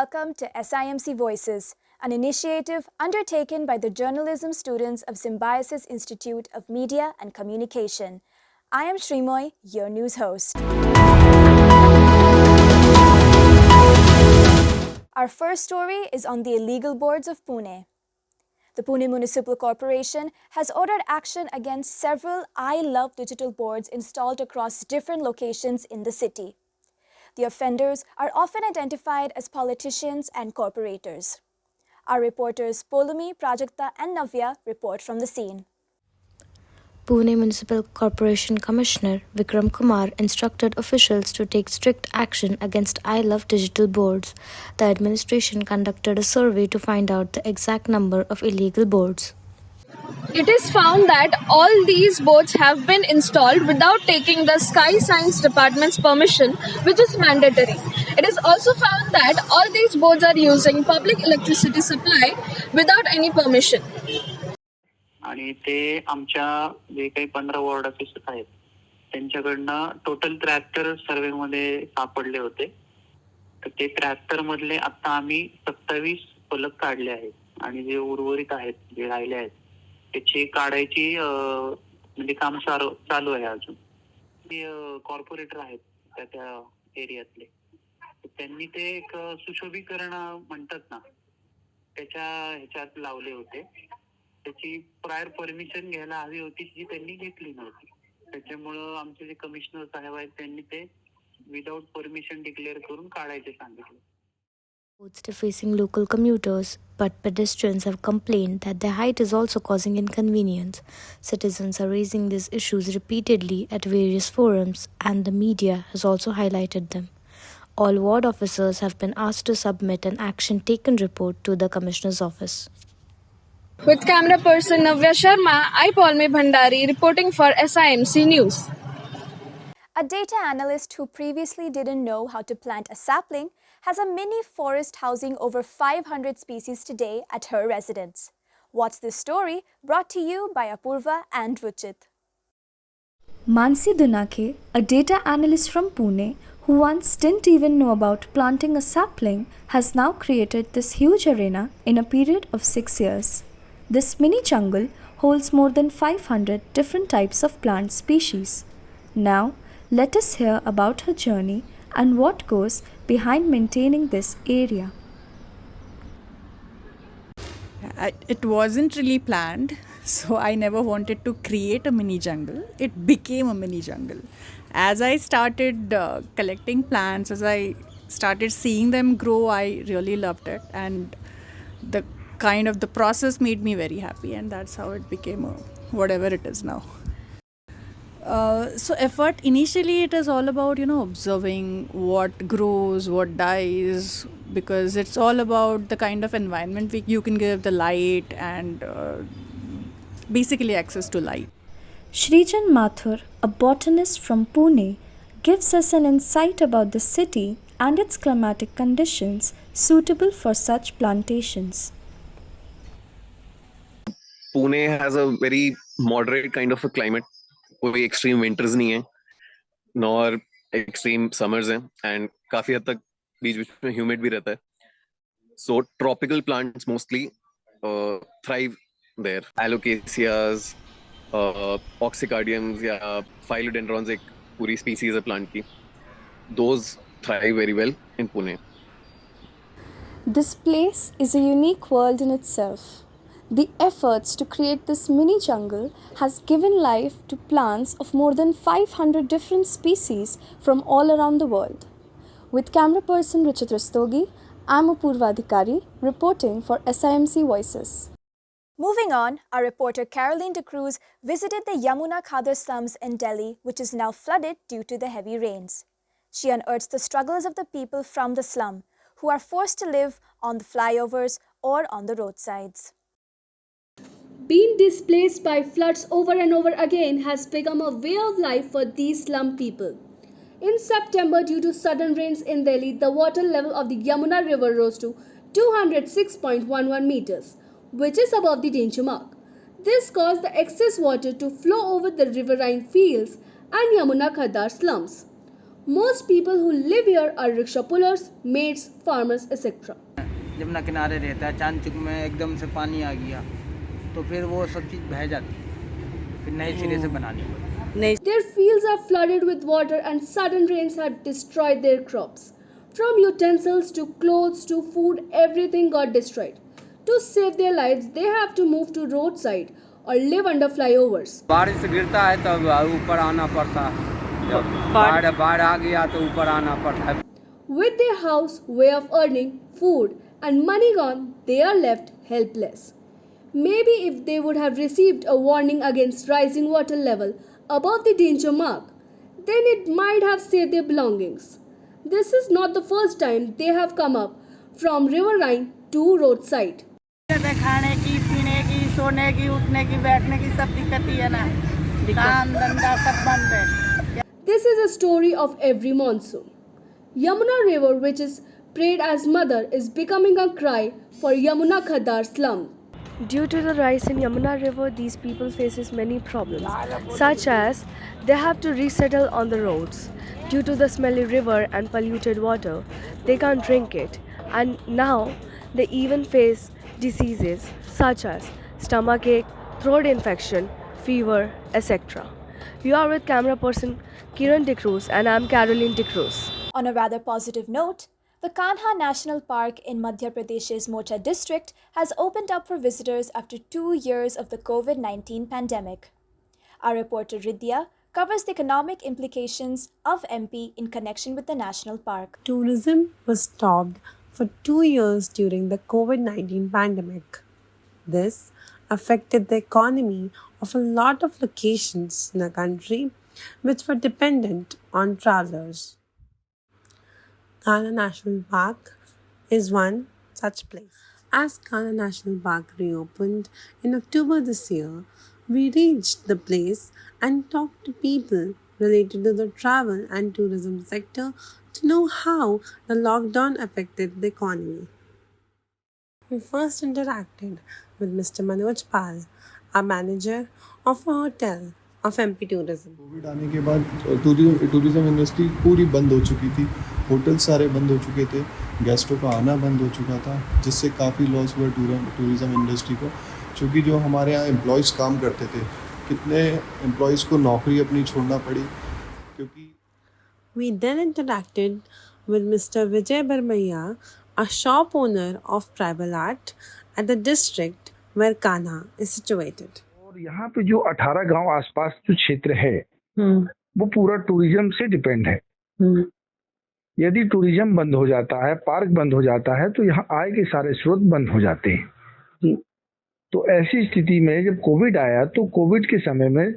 welcome to SIMC Voices, an initiative undertaken by the journalism students of Symbiosis Institute of Media and Communication. I am Shrimoy, your news host. Our first story is on the illegal boards of Pune. The Pune Municipal Corporation has ordered action against several I Love Digital boards installed across different locations in the city. The offenders are often identified as politicians and corporators. Our reporters Polumi, Prajakta and Navya report from the scene. Pune Municipal Corporation Commissioner Vikram Kumar instructed officials to take strict action against I Love Digital boards. The administration conducted a survey to find out the exact number of illegal boards. It is found that all these boards have been installed without taking the Sky Science Department's permission, which is mandatory. It is also found that all these boards are using public electricity supply without any permission. आणि ते आमच्या जे काही 15 ward officers आहेत त्यांच्याकडनं total 73 सर्वेमध्ये सापडले होते. तर ते 73 मधले आता आम्ही 27 फलक काढले आहेत आणि जे उर्वरित आहेत जे राहिले आहेत त्याची काढायची म्हणजे काम चालू आहे अजून. कॉर्पोरेटर आहेत त्या एरियातले त्यांनी ते एक सुशोभीकरण म्हणतात ना त्याच्या ह्याच्यात लावले होते. त्याची प्रायर परमिशन घ्यायला हवी होती जी त्यांनी घेतली नव्हती. त्याच्यामुळं आमचे जे कमिशनर साहेब आहेत त्यांनी ते विदाउट परमिशन डिक्लेअर करून काढायचे सांगितले. Boards are facing local commuters, but pedestrians have complained that their height is also causing inconvenience. Citizens are raising these issues repeatedly at various forums, and the media has also highlighted them. All ward officers have been asked to submit an action taken report to the Commissioner's office. With camera person Navya Sharma, I Polmi Bhandari reporting for SIMC News. A data analyst who previously didn't know how to plant a sapling has a mini forest housing over 500 species today at her residence. What's this story? Brought to you by Apurva and Ruchit. Mansi Dunake, a data analyst from Pune, who once didn't even know about planting a sapling, has now created this huge arena in a period of 6 years. This mini jungle holds more than 500 different types of plant species. Now, let us hear about her journey and what goes behind maintaining this area. It wasn't really planned, so I never wanted to create a mini jungle. It became a mini jungle. As I started collecting plants, as I started seeing them grow, I really loved it, and the process made me very happy, and that's how it became whatever it is now. So effort, initially it is all about observing what grows, what dies, because it's all about the kind of environment you can give, the light, and basically access to light. Shrijan Mathur, a botanist from Pune, gives us an insight about the city and its climatic conditions suitable for such plantations. Pune has a very moderate kind of a climate. कोई extreme winters नहीं है nor extreme summers हैं and काफी हद तक बीच बीच में humid भी रहता है. So tropical plants mostly thrive there. Alocasias, oxycardiums या फाइलोडेंड्रॉन्स एक पूरी स्पीसीज है प्लांट की. Those thrive very well in Pune. This place is a unique world in itself. The efforts to create this mini jungle has given life to plants of more than 500 different species from all around the world. With camera person Ruchit Rastogi, I'm Apurva Adhikari reporting for SIMC Voices. Moving on, our reporter Caroline De Cruz visited the Yamuna Khadar slums in Delhi, which is now flooded due to the heavy rains. She unearths the struggles of the people from the slum, who are forced to live on the flyovers or on the roadsides. Being displaced by floods over and over again has become a way of life for these slum people. In September, due to sudden rains in Delhi, the water level of the Yamuna River rose to 206.11 meters, which is above the danger mark. This caused the excess water to flow over the riverine fields and Yamuna Khadar slums. Most people who live here are rickshaw pullers, maids, farmers, etc. Yamuna किनारे रहता है, चांचुक में एकदम से पानी आ गया तो फिर वो सब चीज़ बह जाती है, फिर नए सिरे से बनानी पड़ती। Their fields are flooded with water and sudden rains had destroyed their crops. From utensils to clothes to food, everything got destroyed. To save their lives, they have to move to roadside or live under flyovers. बारिश गिरता है तब ऊपर आना पड़ता है, जब बाढ़ आ गया तो ऊपर आना पड़ता है। With their house, way of earning, food, and money gone, they are left helpless. Maybe if they would have received a warning against rising water level above the danger mark, then it might have saved their belongings. This is not the first time they have come up from riverine to roadside. खाने की, पीने की, सोने की, उठने की, बैठने की सब दिक्कत ही है ना, काम धंधा सब बंद है। This is a story of every monsoon. Yamuna River, which is prayed as mother, is becoming a cry for Yamuna Khadar slum. Due to the rise in Yamuna River, these people faces many problems, such as they have to resettle on the roads. Due to the smelly river and polluted water, they can't drink it, and now they even face diseases such as stomachache, throat infection, fever, etc. You are with camera person Kiran DeCruz and I'm Caroline DeCruz. On a rather positive note, the Kanha National Park in Madhya Pradesh's Mocha district has opened up for visitors after 2 years of the COVID-19 pandemic. Our reporter Ridya covers the economic implications of MP in connection with the national park. Tourism was stopped for 2 years during the COVID-19 pandemic. This affected the economy of a lot of locations in the country which were dependent on travelers. Kanha National Park is one such place. As Kanha National Park reopened in October this year, we reached the place and talked to people related to the travel and tourism sector to know how the lockdown affected the economy. We first interacted with Mr. Manoj Pal, a manager of a hotel of MP Tourism. Covid आने के बाद tourism industry पूरी बंद हो चुकी थी, hotel सारे बंद हो चुके थे, गेस्टों का आना बंद हो चुका था, जिससे काफ़ी लॉस हुआ टूरिज्म इंडस्ट्री को, क्योंकि जो हमारे यहाँ एम्प्लॉयज़ काम करते थे, कितने एम्प्लॉयज़ को नौकरी अपनी छोड़ना पड़ी क्योंकि We then interacted with Mr. Vijay Barmaiya, a shop owner of tribal art at the district where Kanha is situated. और यहाँ पे जो 18 गांव आसपास जो क्षेत्र है वो पूरा टूरिज्म से डिपेंड है। यदि टूरिज्म बंद हो जाता है, पार्क बंद हो जाता है तो यहाँ आय के सारे स्रोत बंद हो जाते हैं। तो ऐसी स्थिति में जब कोविड आया तो कोविड के समय में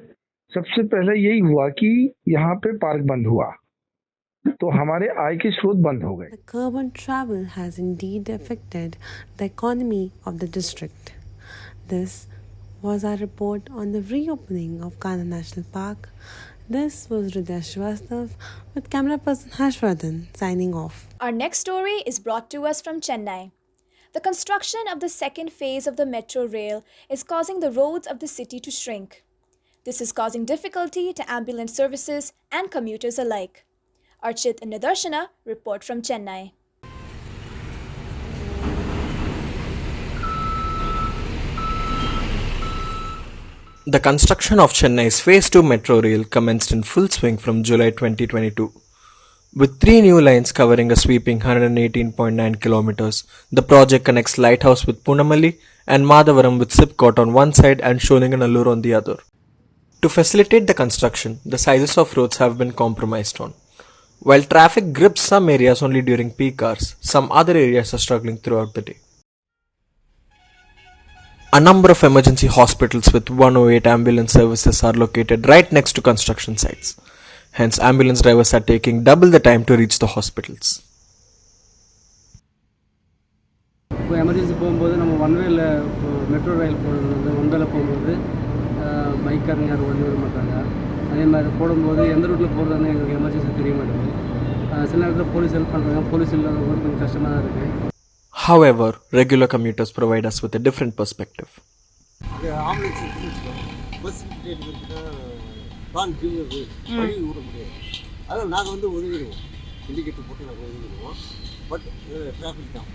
सबसे पहले यही हुआ कि यहाँ पे पार्क बंद हुआ तो हमारे आय के स्रोत बंद हो गए। The curb on travel has indeed affected the economy of the district. This was our report on the reopening of Kanha National Park. This was Ridya Shrivastava with camera person Harshvardhan signing off. Our next story is brought to us from Chennai. The construction of the second phase of the metro rail is causing the roads of the city to shrink. This is causing difficulty to ambulance services and commuters alike. Archit and Nidarshana report from Chennai. The construction of Chennai's Phase 2 metro rail commenced in full swing from July 2022. With 3 new lines covering a sweeping 118.9 kilometers, the project connects Lighthouse with Punamalli and Madhavaram with Sipcot on one side and Sholinganallur on the other. To facilitate the construction, the sizes of roads have been compromised on. While traffic grips some areas only during peak hours, some other areas are struggling throughout the day. A number of emergency hospitals with 108 ambulance services are located right next to construction sites. Hence, ambulance drivers are taking double the time to reach the hospitals. இப்போ emergency போகும்போது நம்ம ஒன்வேல metro rail போடுறது ஒன்வேல போகும்போது பைக்காரங்க யாரும் வண்டி விட மாட்டாங்க. அதே மாதிரி போடும்போது எந்த ரூட்டில் போகிறதுன்னு எங்களுக்கு எமர்ஜென்சி தெரிய மாட்டேங்குது. சில நேரத்தில் போலீஸ் ஹெல்ப் பண்ணுறாங்க, போலீஸ் இல்லாதவங்க கொஞ்சம் கஷ்டமாக தான் இருக்குது. However, regular commuters provide us with a different perspective. அதான் நாங்கள் வந்து ஒதுங்கிடுவோம், இண்டிகேட்டர் போட்டு நாங்கள் ஒதுங்கிடுவோம். பட் டிராஃபிக் தான்.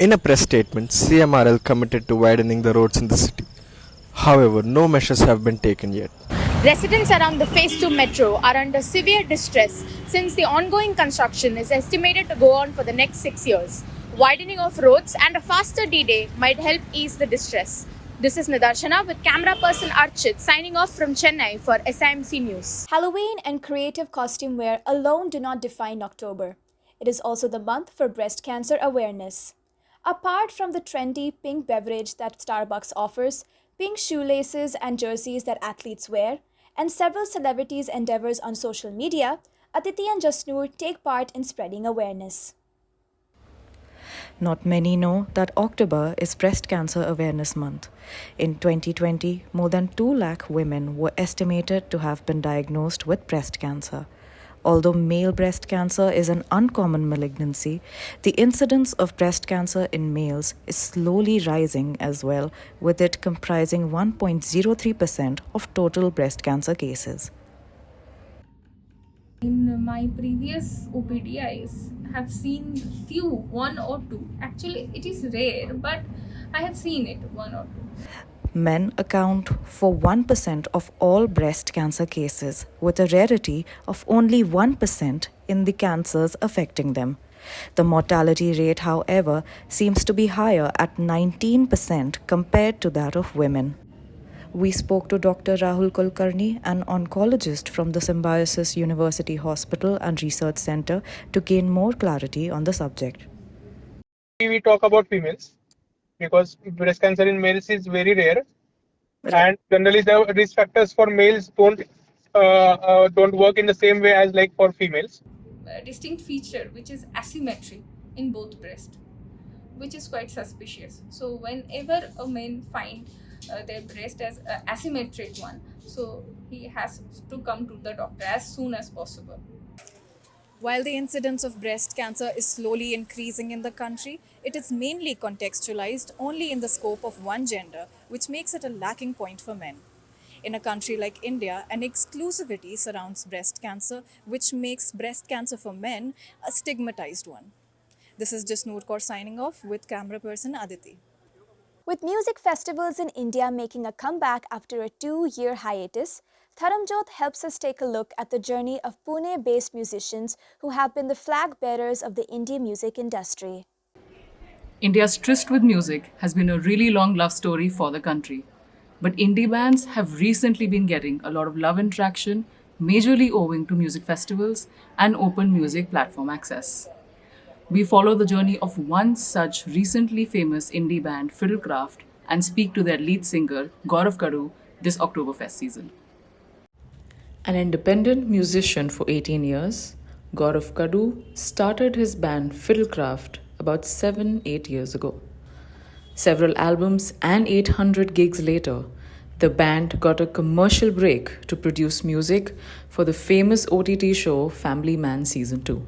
In a press statement, CMRL committed to widening the roads in the city. However, no measures have been taken yet. Residents around the Phase 2 metro are under severe distress since the ongoing construction is estimated to go on for the next 6 years. Widening of roads and a faster D-Day might help ease the distress. This is Nidarshana with camera person Archit signing off from Chennai for SIMC News. Halloween and creative costume wear alone do not define October. It is also the month for breast cancer awareness. Apart from the trendy pink beverage that Starbucks offers, pink shoelaces and jerseys that athletes wear, and several celebrities' endeavors on social media, Aditi and Jasnoor take part in spreading awareness. Not many know that October is Breast Cancer Awareness Month. In 2020, more than 2 lakh women were estimated to have been diagnosed with breast cancer. Although male breast cancer is an uncommon malignancy, the incidence of breast cancer in males is slowly rising as well, with it comprising 1.03% of total breast cancer cases. In my previous OPD, I have seen few, 1 or 2. Actually, it is rare, but I have seen it, 1 or 2. Men account for 1% of all breast cancer cases, with a rarity of only 1% in the cancers affecting them. The mortality rate, however, seems to be higher at 19% compared to that of women. We spoke to Dr. Rahul Kulkarni, an oncologist from the Symbiosis University Hospital and Research Center, to gain more clarity on the subject. We talk about females because breast cancer in males is very rare, and generally the risk factors for males don't work in the same way as like for females. A distinct feature which is asymmetry in both breast, which is quite suspicious. So whenever a man find their breast as an asymmetric one, so he has to come to the doctor as soon as possible. While the incidence of breast cancer is slowly increasing in the country, it is mainly contextualized only in the scope of one gender, which makes it a lacking point for men. In a country like India, an exclusivity surrounds breast cancer, which makes breast cancer for men a stigmatized one. This is Jasnoor Kaur signing off with camera person Aditi. With music festivals in India making a comeback after a 2-year hiatus, Dharamjot helps us take a look at the journey of Pune-based musicians who have been the flag bearers of the indie music industry. India's tryst with music has been a really long love story for the country. But indie bands have recently been getting a lot of love and traction, majorly owing to music festivals and open music platform access. We follow the journey of one such recently famous indie band, Fiddlecraft, and speak to their lead singer, Gaurav Kadu, this Oktoberfest season. An independent musician for 18 years, Gaurav Kadu started his band Fiddlecraft about 7-8 years ago. Several albums and 800 gigs later, the band got a commercial break to produce music for the famous OTT show Family Man Season 2.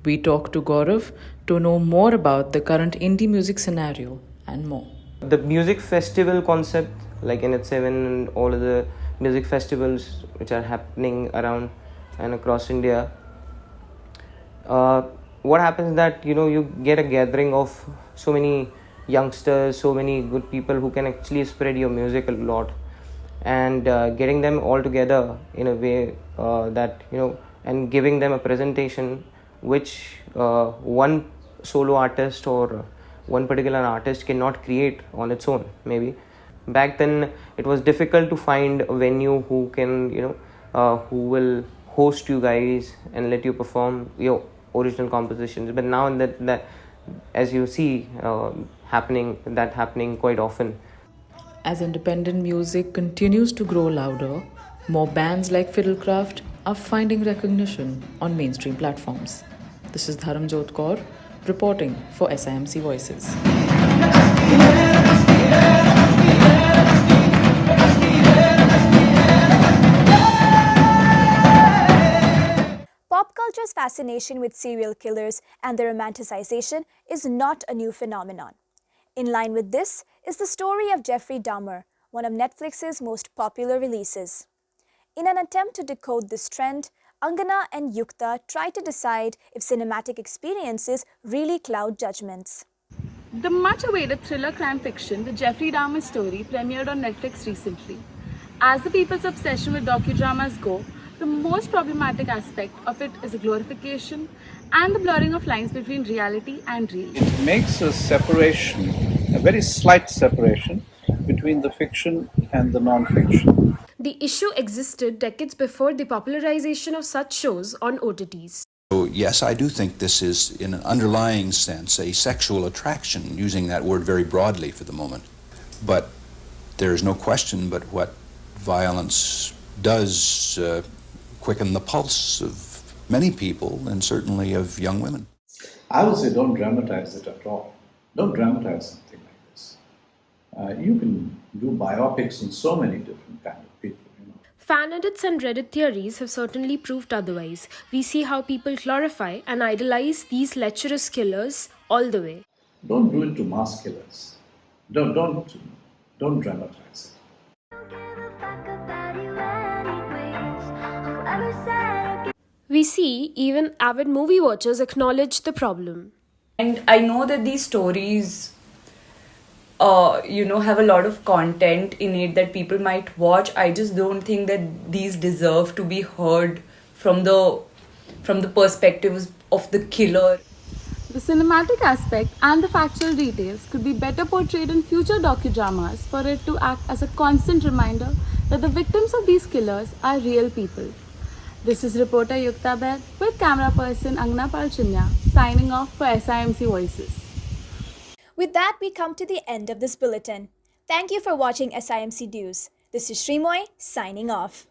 We talked to Gaurav to know more about the current indie music scenario and more. The music festival concept, like NH7 and all of the music festivals which are happening around and across India, what happens that you get a gathering of so many youngsters, so many good people who can actually spread your music a lot, and getting them all together in a way that and giving them a presentation which one solo artist or one particular artist cannot create on its own. Maybe back then it was difficult to find a venue who can who will host you guys and let you perform your original compositions. But now that as you see happening quite often. As independent music continues to grow louder, more bands like Fiddlecraft are finding recognition on mainstream platforms. This is Dharamjot Kaur reporting for SIMC Voices. Pop culture's fascination with serial killers and their romanticization is not a new phenomenon. In line with this is the story of Jeffrey Dahmer, one of Netflix's most popular releases. In an attempt to decode this trend, Angana and Yukta try to decide if cinematic experiences really cloud judgments. The much-awaited thriller crime fiction, The Jeffrey Dahmer Story, premiered on Netflix recently. As the people's obsession with docudramas go, the most problematic aspect of it is a glorification and the blurring of lines between reality and real. It makes a separation, a very slight separation, between the fiction and the non-fiction. The issue existed decades before the popularization of such shows on OTTs. So yes, I do think this is, in an underlying sense, a sexual attraction, using that word very broadly for the moment. But there is no question but what violence does quicken the pulse of many people, and certainly of young women. I would say don't dramatize it at all. Don't dramatize something like this. You can do biopics on so many different kind of people. Fan edits and Reddit theories have certainly proved otherwise. We see how people glorify and idolize these lecherous killers all the way. Don't do it to mass killers. Don't dramatize it. We see even avid movie watchers acknowledge the problem. And I know that these stories, have a lot of content in it that people might watch. I just don't think that these deserve to be heard from the perspectives of the killer. The cinematic aspect and the factual details could be better portrayed in future docudramas for it to act as a constant reminder that the victims of these killers are real people. This is reporter Yukta Baid with camera person Angna Palchinya signing off for SIMC Voices. With that, we come to the end of this bulletin. Thank you for watching SIMC News. This is Srimoy signing off.